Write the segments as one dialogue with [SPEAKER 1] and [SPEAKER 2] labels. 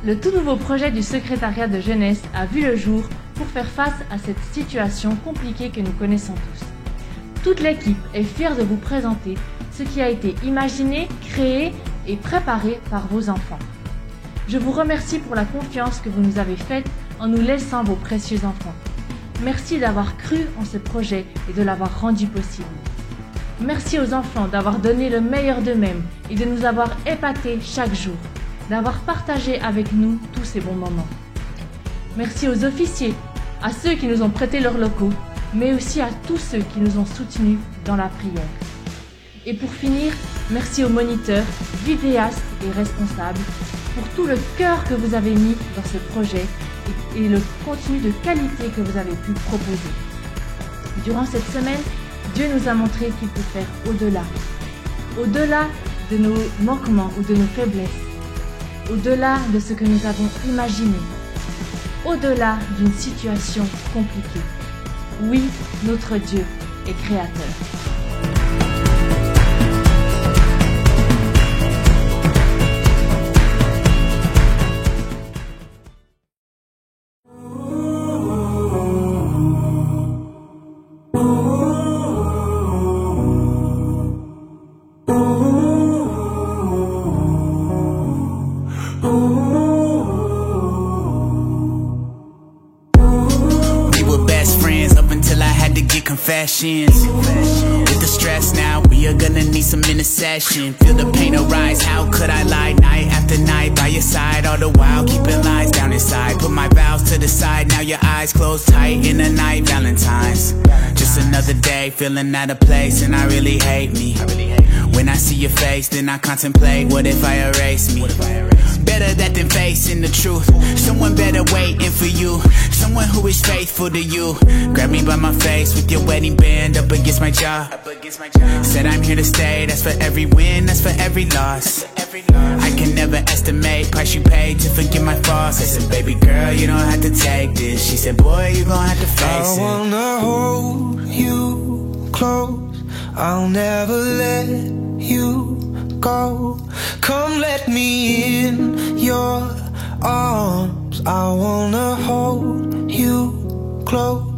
[SPEAKER 1] Le tout nouveau projet du secrétariat de jeunesse a vu le jour pour faire face à cette situation compliquée que nous connaissons tous. Toute l'équipe est fière de vous présenter ce qui a été imaginé, créé et préparé par vos enfants. Je vous remercie pour la confiance que vous nous avez faite en nous laissant vos précieux enfants. Merci d'avoir cru en ce projet et de l'avoir rendu possible. Merci aux enfants d'avoir donné le meilleur d'eux-mêmes et de nous avoir épatés chaque jour, d'avoir partagé avec nous tous ces bons moments. Merci aux officiers, à ceux qui nous ont prêté leurs locaux, mais aussi à tous ceux qui nous ont soutenus dans la prière. Et pour finir, merci aux moniteurs, vidéastes et responsables pour tout le cœur que vous avez mis dans ce projet et le contenu de qualité que vous avez pu proposer. Durant cette semaine, Dieu nous a montré qu'il peut faire au-delà. Au-delà de nos manquements ou de nos faiblesses. Au-delà de ce que nous avons imaginé. Au-delà d'une situation compliquée. Oui, notre Dieu est créateur.
[SPEAKER 2] Confessions. With the stress now, we are gonna need some intercession. Feel the pain arise, how could I lie night after night by your side, all the while keeping lies down inside. Put my vows to the side, now your eyes closed tight in the night. Valentine's, just another day, feeling out of place, and I really hate me. When I see your face, then I contemplate, what if I erase me? Better that than facing the truth. Someone better waiting for you, someone who is faithful to you. Grab me by my face with your wedding band up against my jaw. Said I'm here to stay, that's for every win, that's for every loss. I can never estimate price you paid to forgive my faults. I said, baby girl, you don't have to take this. She said, boy, you gon' have to face it.
[SPEAKER 3] I wanna hold you close, I'll never let you go. Come let me in your arms, I wanna hold you close.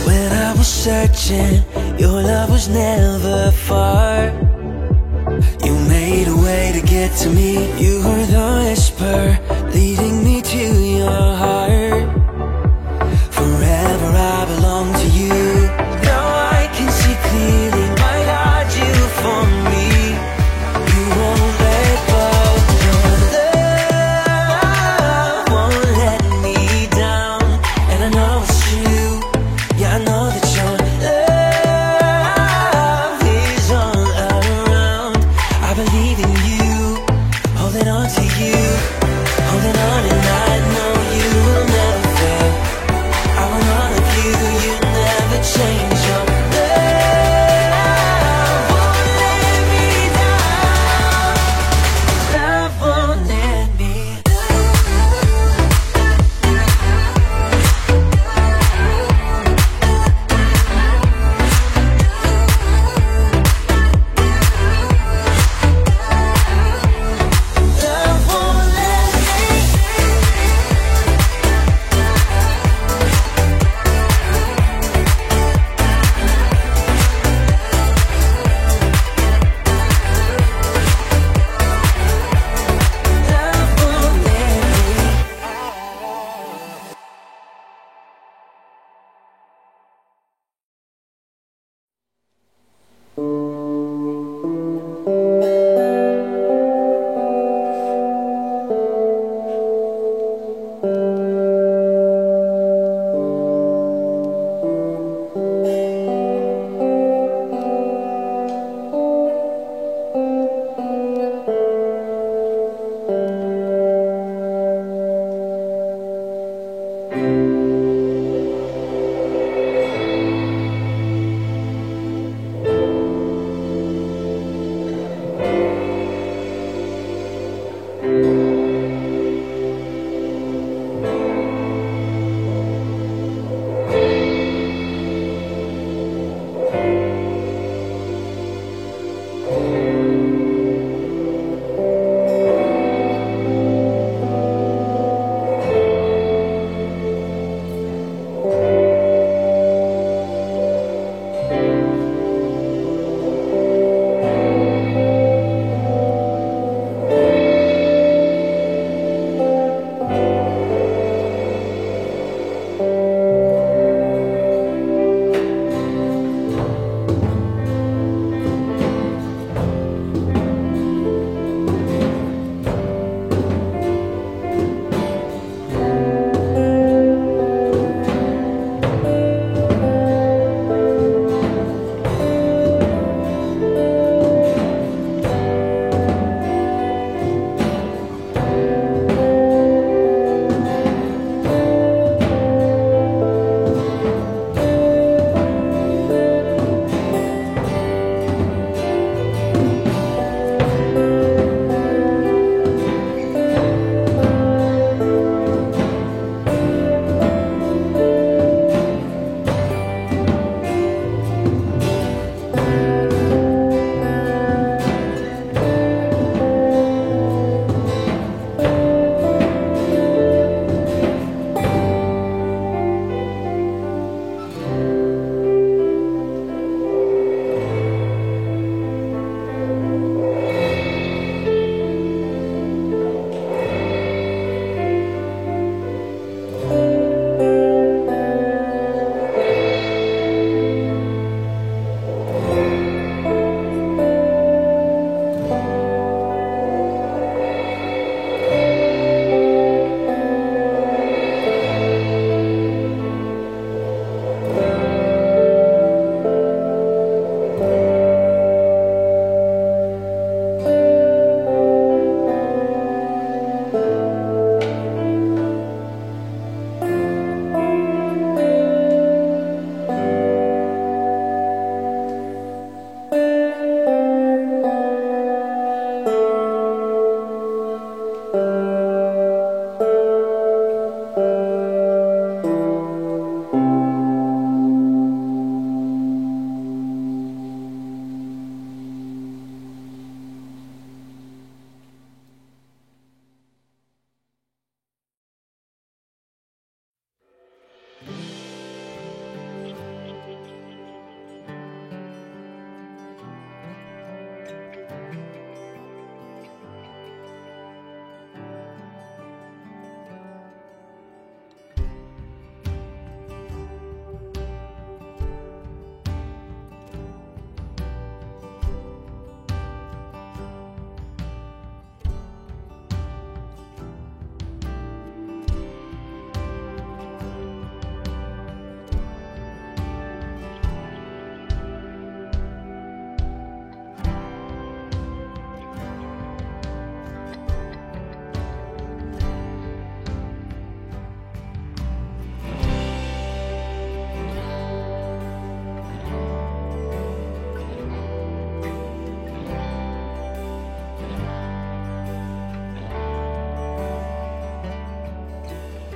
[SPEAKER 3] When I was searching, your love was never far. You made a way to get to me. You were the whisper leading me to your heart. Forever I belong to you. Now I can see clearly, my God, you for me. You won't let go. Your love won't let me down. And I know it's true. Yeah, I know that your love is all around. I believe in you, holding on to you, holding on, and I know you will never fail. I will not of you, you never change. Your love won't let me down. Love won't let me Love won't let me. Love won't let me.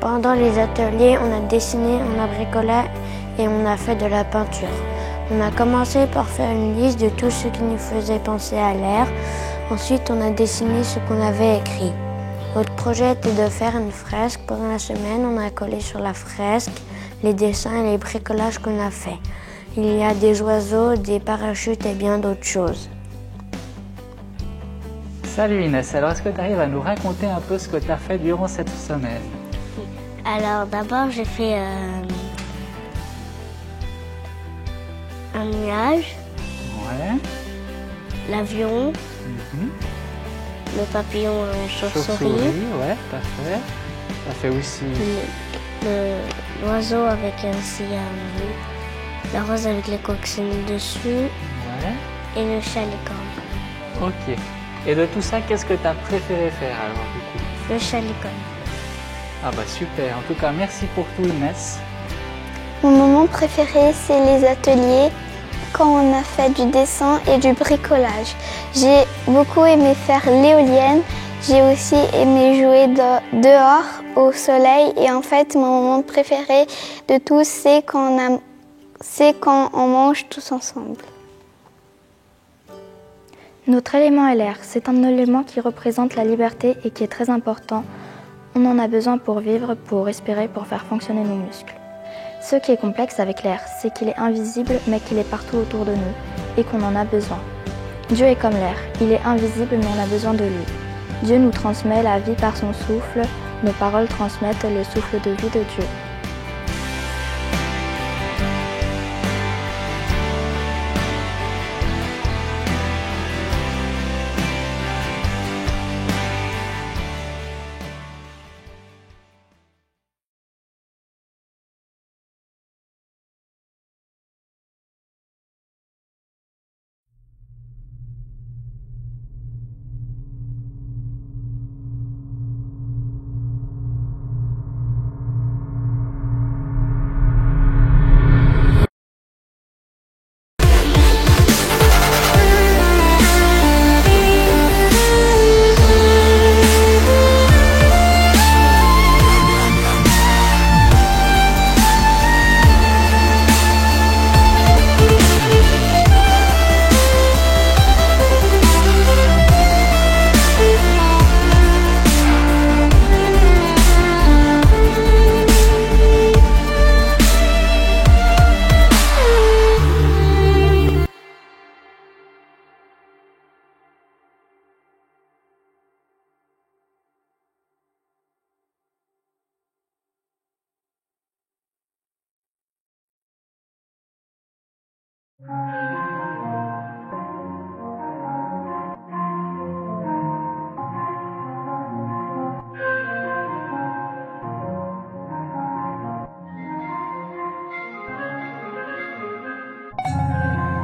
[SPEAKER 4] Pendant les ateliers, on a dessiné, on a bricolé et on a fait de la peinture. On a commencé par faire une liste de tout ce qui nous faisait penser à l'air. Ensuite, on a dessiné ce qu'on avait écrit. Notre projet était de faire une fresque. Pendant la semaine, on a collé sur la fresque les dessins et les bricolages qu'on a fait. Il y a des oiseaux, des parachutes et bien d'autres choses.
[SPEAKER 5] Salut Inès, alors est-ce que tu arrives à nous raconter un peu ce que tu as fait durant cette semaine?
[SPEAKER 4] Alors d'abord, j'ai fait un nuage,
[SPEAKER 5] Ouais.
[SPEAKER 4] l'avion, le papillon en chauve-souris,
[SPEAKER 5] ouais, t'as fait. T'as fait aussi
[SPEAKER 4] l'oiseau avec aussi la rose avec les coccinelles dessus
[SPEAKER 5] Ouais.
[SPEAKER 4] et le chat licorne.
[SPEAKER 5] Ok. Et de tout ça, qu'est-ce que tu as préféré faire alors du coup?
[SPEAKER 4] Le chat licorne.
[SPEAKER 5] Ah bah super, en tout cas merci pour tout Inès.
[SPEAKER 6] Mon moment préféré, c'est les ateliers, quand on a fait du dessin et du bricolage. J'ai beaucoup aimé faire l'éolienne. J'ai aussi aimé jouer dehors au soleil. Et en fait, mon moment préféré de tous, c'est quand on mange tous ensemble.
[SPEAKER 7] Notre élément est l'air. C'est un élément qui représente la liberté et qui est très important. On en a besoin pour vivre, pour respirer, pour faire fonctionner nos muscles. Ce qui est complexe avec l'air, c'est qu'il est invisible mais qu'il est partout autour de nous et qu'on en a besoin. Dieu est comme l'air, il est invisible mais on a besoin de lui. Dieu nous transmet la vie par son souffle, nos paroles transmettent le souffle de vie de Dieu.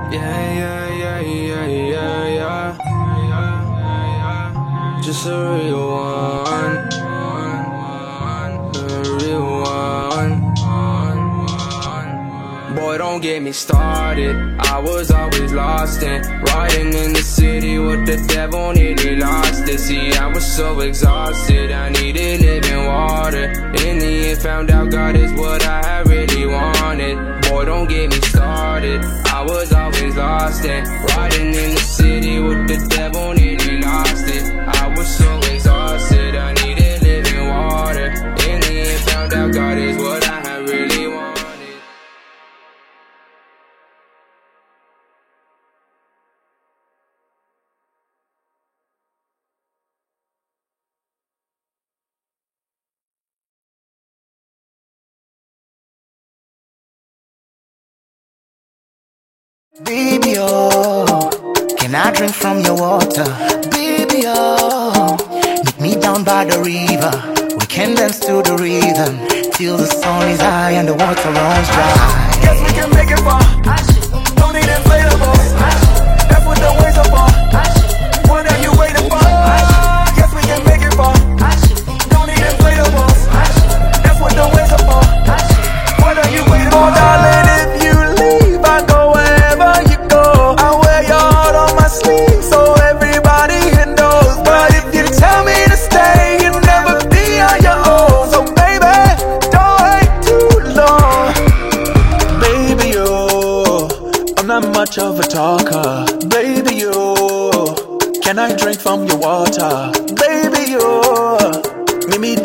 [SPEAKER 8] Yeah. Just a real one. A real one. Boy, don't get me started. I was always lost in riding in the city with the devil, nearly lost it. See, I was so exhausted, I needed living water. In the end, found out God is what I really wanted. Boy, don't get me started. I was always lost in riding in the city with the devil, nearly lost it. I was so exhausted, I needed living water. In the end, found out God is what I really wanted.
[SPEAKER 9] Baby, oh, can I drink from your water? Baby, oh, meet me down by the river. We can dance to the rhythm till the sun is high and the water runs dry.
[SPEAKER 3] Guess we can make it far. No need inflatables. That's what the waves are for. What are you waiting for? Guess we can make it far. No need inflatables. That's what the waves are for. What are you waiting for, darling? If you leave, I go wherever you go. I wear your heart on my sleeve so everybody knows. But if you tell me to stay, you'll never be on your own. So baby,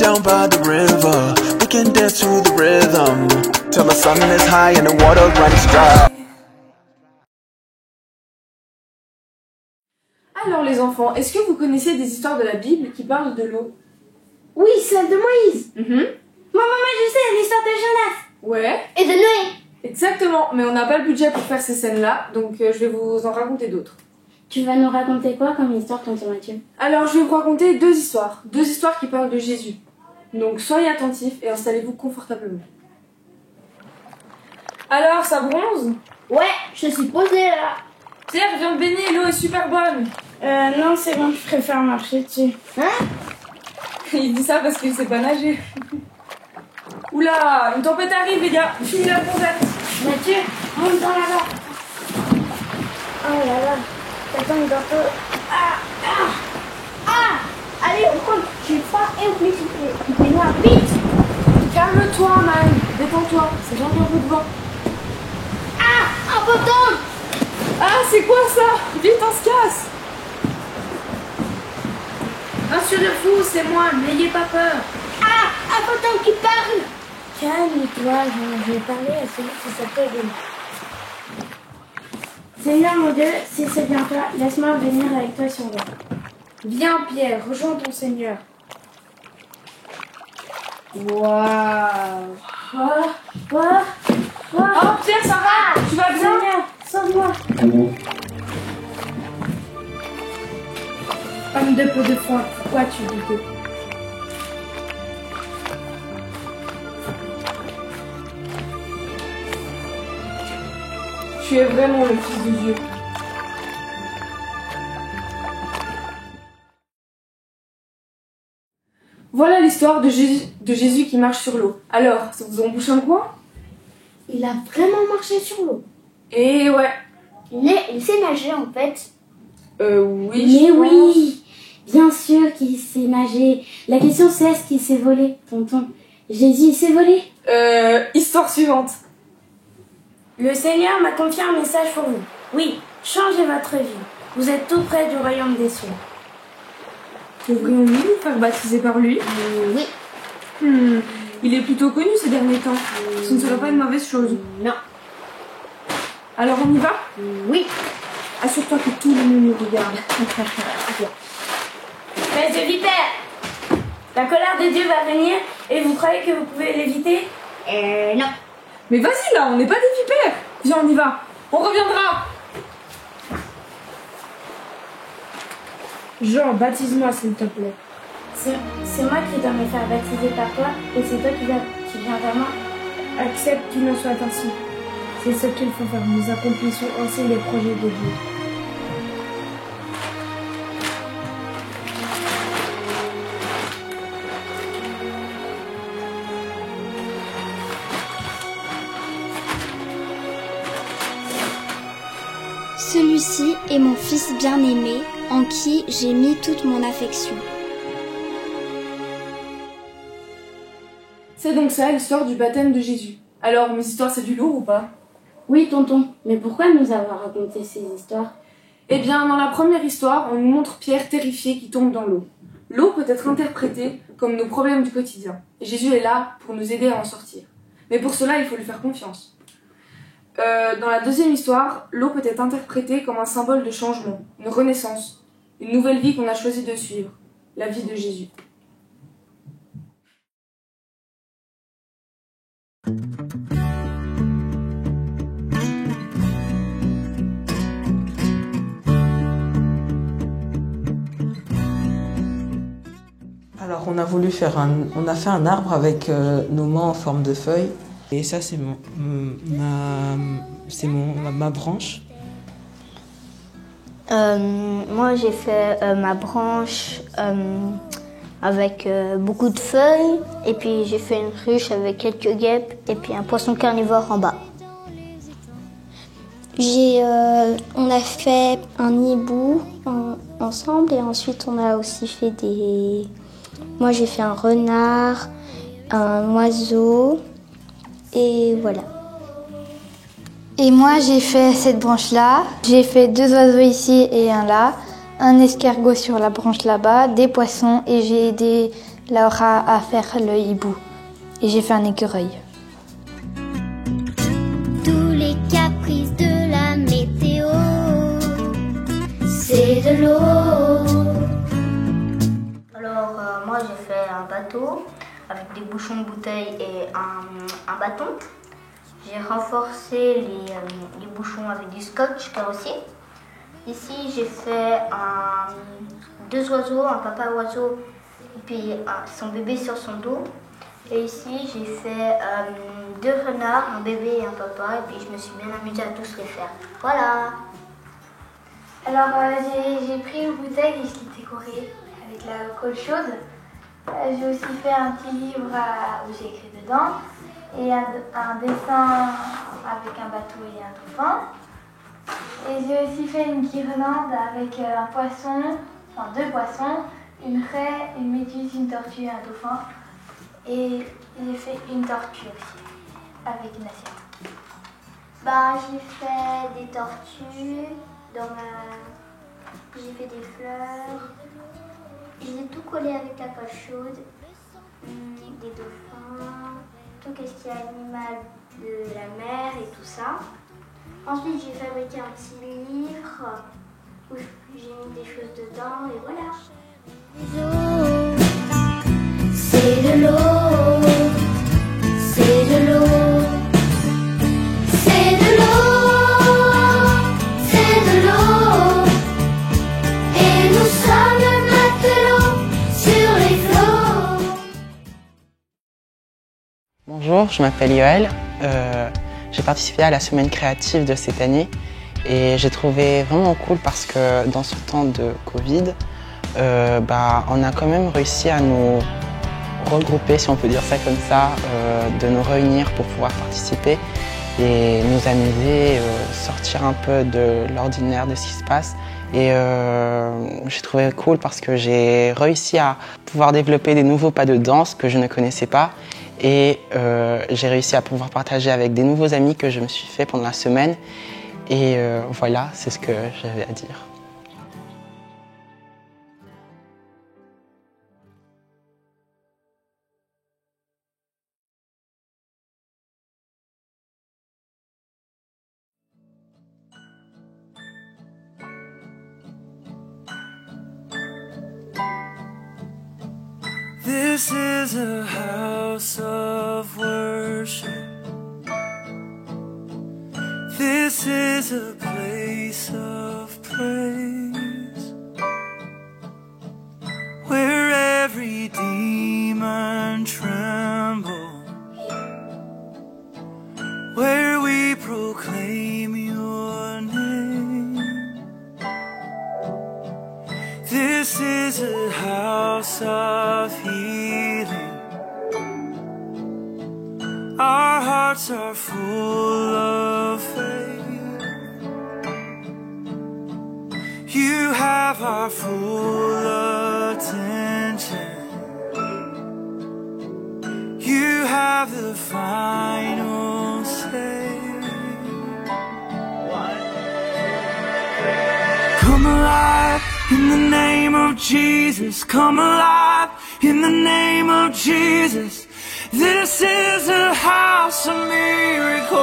[SPEAKER 10] down by the river. We can dance to the rhythm till the sun is high and the water runs dry.
[SPEAKER 11] Alors les enfants, est-ce que vous connaissez des histoires de la Bible qui parlent de l'eau?
[SPEAKER 12] Oui, celle de Moïse.
[SPEAKER 6] Moi, je sais, l'histoire de Jonas.
[SPEAKER 11] Ouais.
[SPEAKER 6] Et de Noé.
[SPEAKER 11] Exactement, mais on n'a pas le budget pour faire ces scènes-là, donc je vais vous en raconter d'autres.
[SPEAKER 12] Tu vas nous raconter quoi comme histoire, tonton Mathieu?
[SPEAKER 11] Alors je vais vous raconter deux histoires qui parlent de Jésus. Donc soyez attentifs et installez-vous confortablement. Alors, ça bronze?
[SPEAKER 12] Ouais, je suis posée là.
[SPEAKER 11] Pierre, viens te baigner, l'eau est super bonne.
[SPEAKER 12] Non, c'est bon, je préfère marcher dessus.
[SPEAKER 11] Hein? Il dit ça parce qu'il sait pas nager. Oula, une tempête arrive les gars, finis la bronzette.
[SPEAKER 12] Mathieu, monte dans la barre. Oh là là, t'attends une gâteau. Allez, on compte, je suis froid et oublie souffler. Fais-moi vite.
[SPEAKER 11] Calme-toi, man, détends-toi, c'est gentil un peu de vent.
[SPEAKER 12] Un poteau.
[SPEAKER 11] Ah, c'est quoi ça? Vite, on se casse.
[SPEAKER 12] Rassurez-vous, c'est moi, n'ayez pas peur.
[SPEAKER 6] Un poteau qui parle.
[SPEAKER 12] Calme-toi, je vais parler à celui qui s'appelle Elie. Seigneur mon Dieu, si c'est bien toi, laisse-moi venir avec toi sur l'eau. Viens Pierre, rejoins ton Seigneur. Waouh.
[SPEAKER 11] Oh Pierre, ça va? Tu vas bien?
[SPEAKER 12] Seigneur, sauve-moi. Homme de peu de foi, pourquoi tu dis que...
[SPEAKER 11] Tu es vraiment le Fils de Dieu. Voilà l'histoire de Jésus qui marche sur l'eau. Alors, ça vous embouche un coin?
[SPEAKER 12] Il a vraiment marché sur l'eau.
[SPEAKER 11] Et ouais.
[SPEAKER 6] Il sait nager en fait.
[SPEAKER 11] Oui.
[SPEAKER 12] Mais oui, bien sûr qu'il sait nager. La question c'est est-ce qu'il s'est volé, tonton? Jésus, il s'est volé?
[SPEAKER 11] Histoire suivante.
[SPEAKER 12] Le Seigneur m'a confié un message pour vous. Oui, changez votre vie. Vous êtes tout près du royaume des cieux.
[SPEAKER 11] Devrions-nous nous faire baptiser par lui?
[SPEAKER 6] Oui.
[SPEAKER 11] Il est plutôt connu ces derniers temps. Ce ne serait pas une mauvaise chose.
[SPEAKER 6] Non.
[SPEAKER 11] Alors on y va?
[SPEAKER 6] Oui.
[SPEAKER 11] Assure-toi que tout le monde nous regarde.
[SPEAKER 12] Espèce de vipère! La colère de Dieu va venir et vous croyez que vous pouvez l'éviter?
[SPEAKER 6] Non.
[SPEAKER 11] Mais vas-y là, on n'est pas des vipères. Viens, on y va. On reviendra.
[SPEAKER 12] Jean, baptise-moi s'il te plaît. C'est moi qui dois me faire baptiser par toi et c'est toi qui viens vers moi. Accepte qu'il en soit ainsi. C'est ce qu'il faut faire. Nous accomplissons ainsi les projets de Dieu.
[SPEAKER 13] Celui-ci est mon fils bien-aimé, en qui j'ai mis toute mon affection.
[SPEAKER 11] C'est donc ça l'histoire du baptême de Jésus. Alors, mes histoires, c'est du lourd ou pas?
[SPEAKER 12] Oui, tonton, mais pourquoi nous avoir raconté ces histoires?
[SPEAKER 11] Eh bien, dans la première histoire, on nous montre Pierre terrifié qui tombe dans l'eau. L'eau peut être interprétée comme nos problèmes du quotidien. Et Jésus est là pour nous aider à en sortir. Mais pour cela, il faut lui faire confiance. Dans la deuxième histoire, l'eau peut être interprétée comme un symbole de changement, une renaissance, une nouvelle vie qu'on a choisi de suivre, la vie de Jésus.
[SPEAKER 14] Alors on a voulu faire on a fait un arbre avec nos mains en forme de feuilles. Et ça c'est ma branche.
[SPEAKER 4] Moi j'ai fait ma branche avec beaucoup de feuilles et puis j'ai fait une ruche avec quelques guêpes et puis un poisson carnivore en bas.
[SPEAKER 13] On a fait un hibou ensemble et ensuite on a aussi fait Moi j'ai fait un renard, un oiseau et voilà.
[SPEAKER 7] Et moi j'ai fait cette branche là, j'ai fait 2 oiseaux ici et un là,
[SPEAKER 12] un escargot sur la branche là-bas, des poissons et j'ai aidé Laura à faire le hibou. Et j'ai fait un écureuil.
[SPEAKER 15] Tous les caprices de la météo, c'est de l'eau.
[SPEAKER 13] Alors moi j'ai fait un bateau avec des bouchons de bouteille et un bâton. J'ai renforcé les bouchons avec du scotch carrossier. Ici j'ai fait deux oiseaux, un papa oiseau et puis son bébé sur son dos. Et ici j'ai fait deux renards, un bébé et un papa, et puis je me suis bien amusée à tous les faire. Voilà.
[SPEAKER 12] Alors j'ai pris une bouteille et je l'ai décorée avec la colle chaude. J'ai aussi fait un petit livre où j'ai écrit dedans et un dessin avec un bateau et un dauphin. Et j'ai aussi fait une guirlande avec un poisson, enfin deux poissons, une raie, une méduse, une tortue et un dauphin. Et j'ai fait une tortue aussi, avec une assiette.
[SPEAKER 13] J'ai fait des tortues, j'ai fait des fleurs. J'ai tout collé avec la colle chaude, des dauphins, tout ce qui est animal de la mer et tout ça. Ensuite, j'ai fabriqué un petit livre où j'ai mis des choses dedans et voilà.
[SPEAKER 15] C'est de l'eau, c'est de l'eau, c'est de l'eau, c'est de l'eau. Et nous sommes matelots sur les flots.
[SPEAKER 16] Bonjour, je m'appelle Yoël. J'ai participé à la semaine créative de cette année et j'ai trouvé vraiment cool parce que dans ce temps de Covid, on a quand même réussi à nous regrouper, si on peut dire ça comme ça, de nous réunir pour pouvoir participer et nous amuser, sortir un peu de l'ordinaire de ce qui se passe. Et j'ai trouvé cool parce que j'ai réussi à pouvoir développer des nouveaux pas de danse que je ne connaissais pas. Et j'ai réussi à pouvoir partager avec des nouveaux amis que je me suis fait pendant la semaine. Et voilà, c'est ce que j'avais à dire.
[SPEAKER 3] This is a house of worship. This is a place of praise, where every demon trembles, where we proclaim your name. This is a house of healing. Our hearts are full of faith. You have our full attention. You have the final say. Come alive in the name of Jesus. Come alive in the name of Jesus. This is a house of miracles.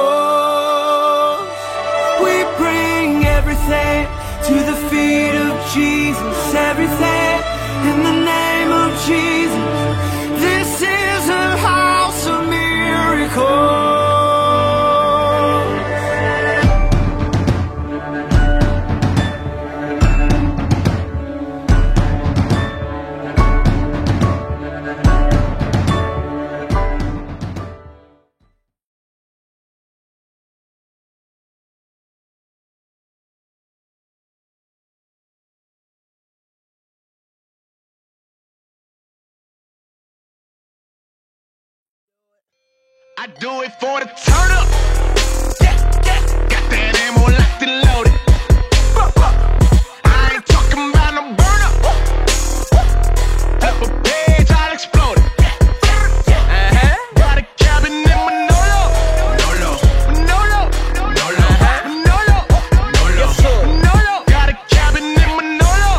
[SPEAKER 3] We bring everything to the feet of Jesus. Everything in the name of Jesus. This is a house of miracles.
[SPEAKER 2] I do it for the turn up. Yeah, yeah. Got that ammo locked and loaded. I ain't talking about no burn up. Flip a page, I'll explode it. Got a cabin in Manolo. Manolo. Manolo. Manolo. Manolo. Manolo. Got a cabin in Manolo.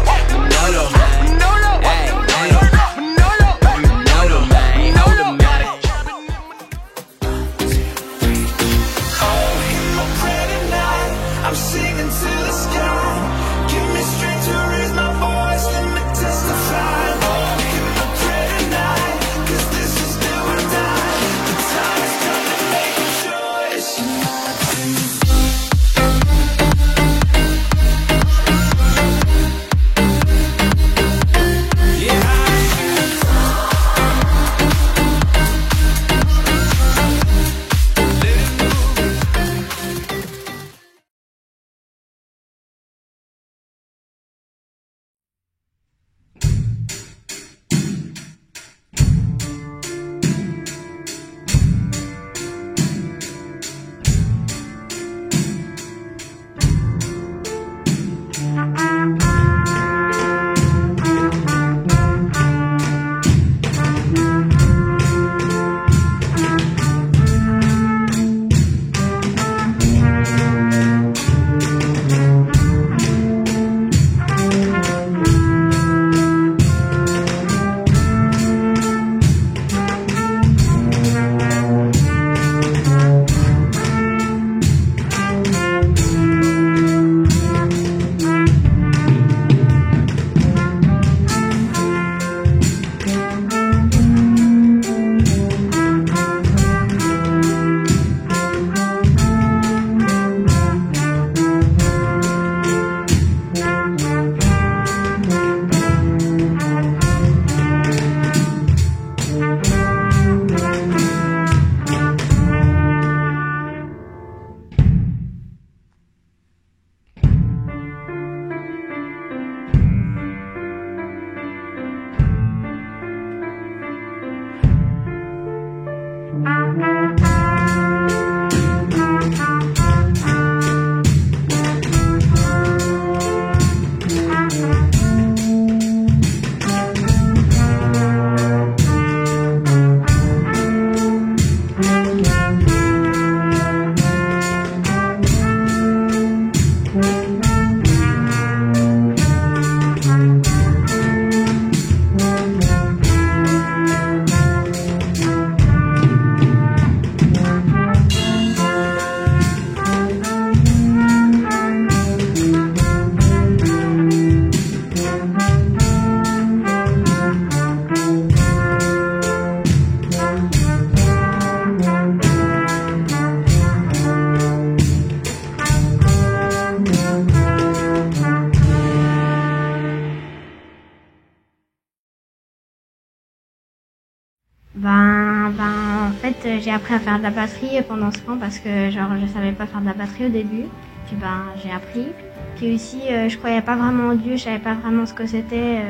[SPEAKER 17] En fait, j'ai appris à faire de la batterie pendant ce camp parce que je savais pas faire de la batterie au début. Puis j'ai appris. Puis aussi, je croyais pas vraiment en Dieu, je savais pas vraiment ce que c'était.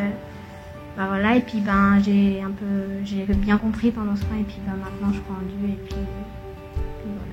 [SPEAKER 17] Voilà, et puis j'ai bien compris pendant ce camp, et puis maintenant je crois en Dieu, et puis voilà.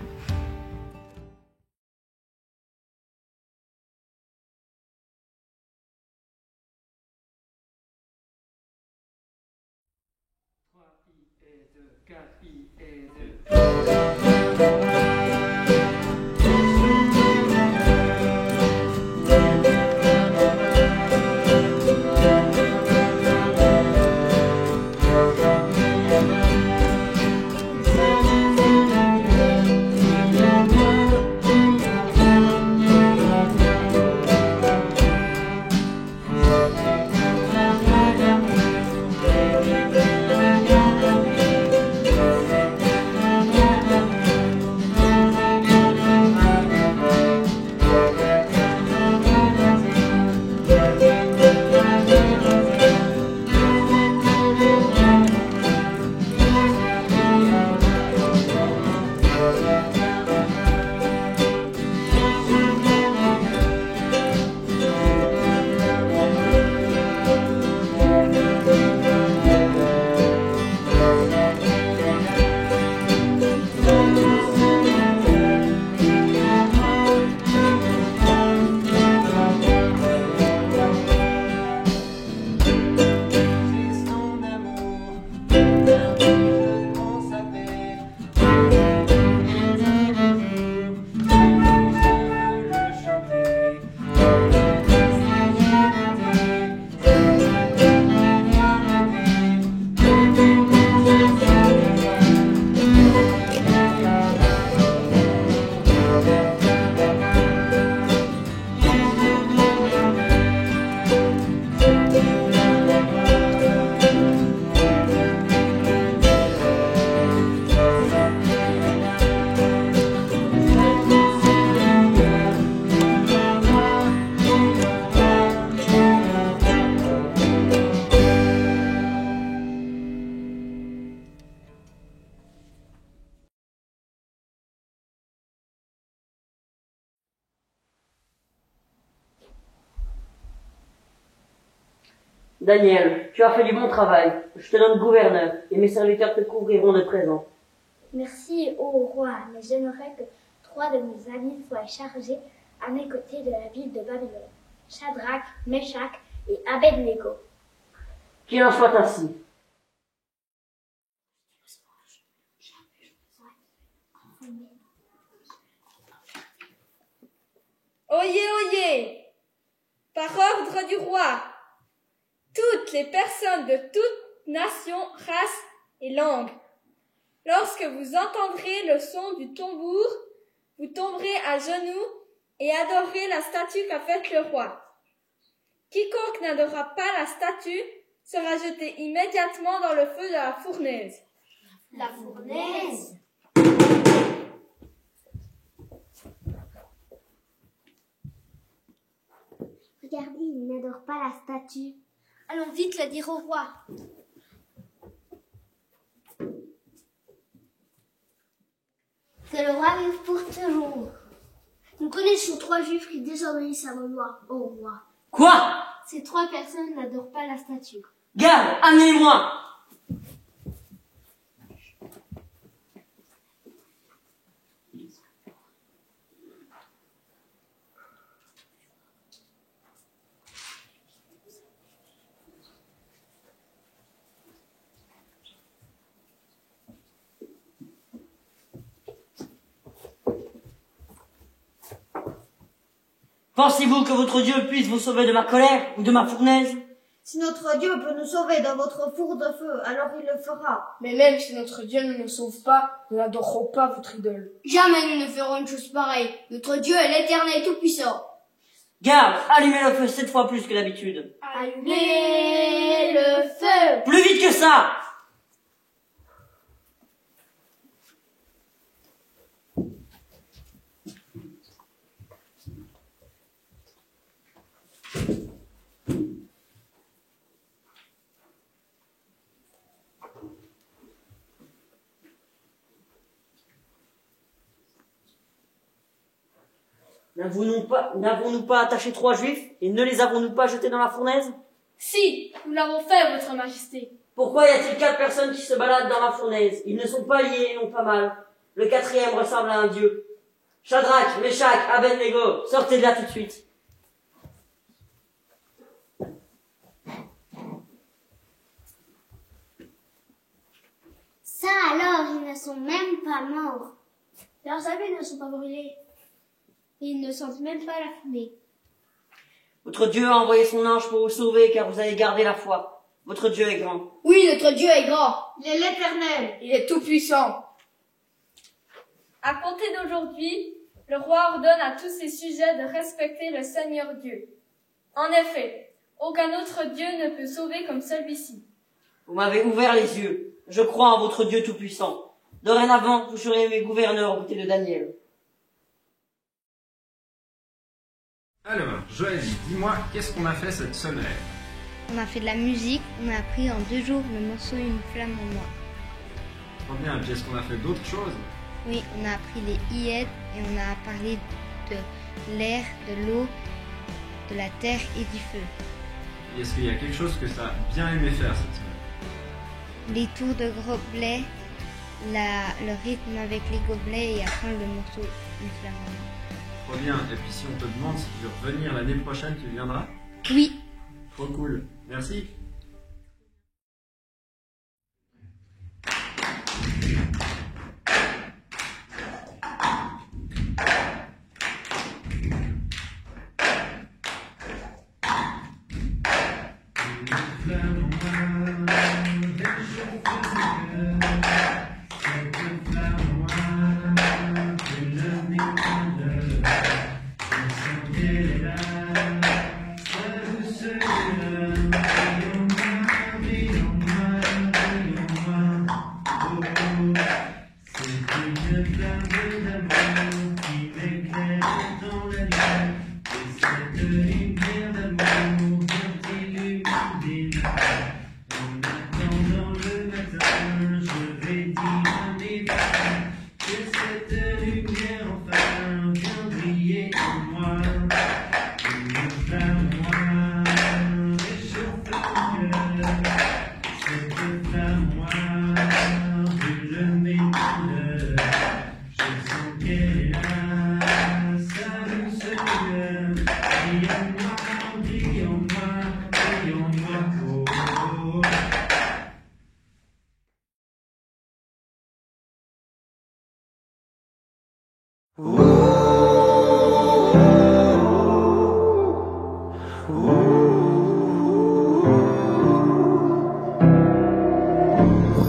[SPEAKER 18] Daniel, tu as fait du bon travail. Je te nomme gouverneur, et mes serviteurs te couvriront de présents.
[SPEAKER 19] Merci, ô roi, mais j'aimerais que 3 de mes amis soient chargés à mes côtés de la ville de Babylone. Shadrach, Meshach et Abednego.
[SPEAKER 18] Qu'il en soit ainsi.
[SPEAKER 20] Oyez, oyez! Par ordre du roi, toutes les personnes de toute nation, race et langue, lorsque vous entendrez le son du tambour, vous tomberez à genoux et adorerez la statue qu'a faite le roi. Quiconque n'adorera pas la statue sera jeté immédiatement dans le feu de la fournaise.
[SPEAKER 19] La fournaise? Regardez, il n'adore pas la statue. Allons vite le dire au roi. Que le roi vive pour toujours. Nous connaissons 3 juifs qui désobéissent à vos lois, ô roi.
[SPEAKER 18] Quoi?
[SPEAKER 19] Ces 3 personnes n'adorent pas la statue.
[SPEAKER 18] Garde, amenez-moi! Pensez-vous que votre Dieu puisse vous sauver de ma colère ou de ma fournaise?
[SPEAKER 21] Si notre Dieu peut nous sauver dans votre four de feu, alors il le fera.
[SPEAKER 11] Mais même si notre Dieu ne nous sauve pas, nous n'adorerons pas votre idole.
[SPEAKER 22] Jamais nous ne ferons une chose pareille. Notre Dieu est l'Éternel Tout-Puissant.
[SPEAKER 18] Garde, allumez le feu 7 fois plus que d'habitude.
[SPEAKER 22] Allumez le feu!
[SPEAKER 18] Plus vite que ça! N'avons-nous pas attaché 3 juifs et ne les avons-nous pas jetés dans la fournaise?
[SPEAKER 20] Si, nous l'avons fait, votre majesté.
[SPEAKER 18] Pourquoi y a-t-il 4 personnes qui se baladent dans la fournaise? Ils ne sont pas liés et n'ont pas mal. Le 4e ressemble à un dieu. Shadrach, Meshach, Abednego, sortez de là tout de suite.
[SPEAKER 19] Ça alors, ils ne sont même pas morts.
[SPEAKER 12] Leurs habits ne sont pas brûlés.
[SPEAKER 19] Et ils ne sentent même pas la fumée.
[SPEAKER 18] Votre Dieu a envoyé son ange pour vous sauver car vous avez gardé la foi. Votre Dieu est grand.
[SPEAKER 22] Oui, notre Dieu est grand.
[SPEAKER 21] Il est l'Éternel.
[SPEAKER 22] Il est tout puissant.
[SPEAKER 20] À compter d'aujourd'hui, le roi ordonne à tous ses sujets de respecter le Seigneur Dieu. En effet, aucun autre Dieu ne peut sauver comme celui-ci.
[SPEAKER 18] Vous m'avez ouvert les yeux. Je crois en votre Dieu tout-puissant. Dorénavant, vous serez mes gouverneurs aux côtés de Daniel.
[SPEAKER 1] Alors, Joëlie, dis-moi, qu'est-ce qu'on a fait cette semaine?
[SPEAKER 13] On a fait de la musique, on a appris en 2 jours le morceau Une flamme en moi.
[SPEAKER 1] Trop bien, et puis est-ce qu'on a fait d'autres choses?
[SPEAKER 13] Oui, on a appris les IED et on a parlé de l'air, de l'eau, de la terre et du feu.
[SPEAKER 1] Et est-ce qu'il y a quelque chose que tu as bien aimé faire cette semaine?
[SPEAKER 13] Les tours de gobelets, le rythme avec les gobelets et après le morceau Une flamme en moi.
[SPEAKER 1] Trop bien, et puis si on te demande si tu veux revenir l'année prochaine, tu viendras?
[SPEAKER 13] Oui.
[SPEAKER 1] Trop cool, merci.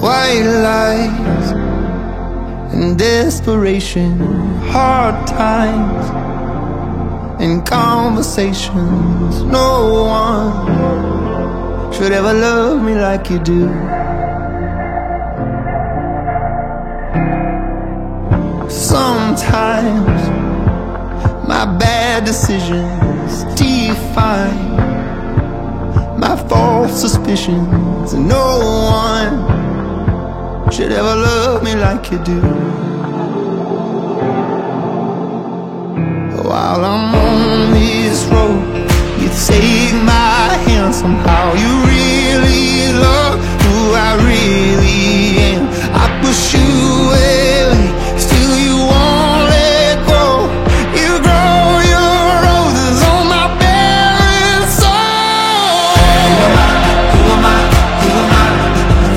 [SPEAKER 3] White lies and desperation, hard times and conversations. No one should ever love me like you do. Sometimes my bad decisions define my false suspicions. No one should ever love me like you do. While I'm on this road, you take my hand. Somehow you really love who I really am. I push you away, still you won't let go. You grow your roses on my barren soul. Who am I? Who am I?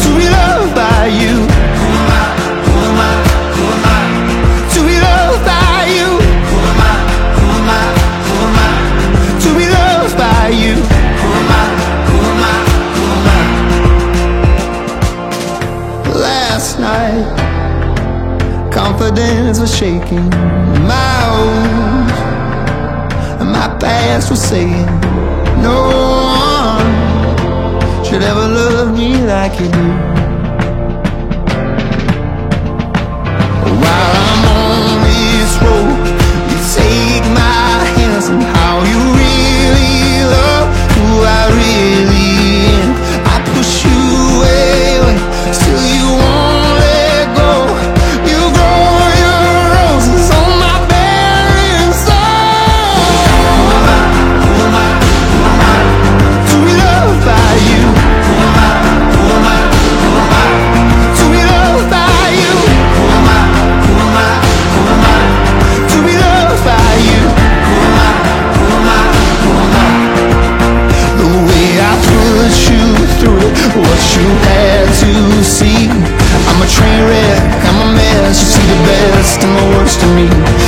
[SPEAKER 3] To be loved by you. Who am I? Who am I? Who am I? To be loved by you. Who am I? Who am I? Who am I? To be loved by you. Who am I? Who am I? Who am I? Last night, confidence was shaking. My wounds, my past was saying, no one should ever love me like you do. While I'm on this road, you take my hand. Somehow you really love who I really am. I push you away, still you won't let go. You grow your roses on my barren soul.
[SPEAKER 2] the worst of me.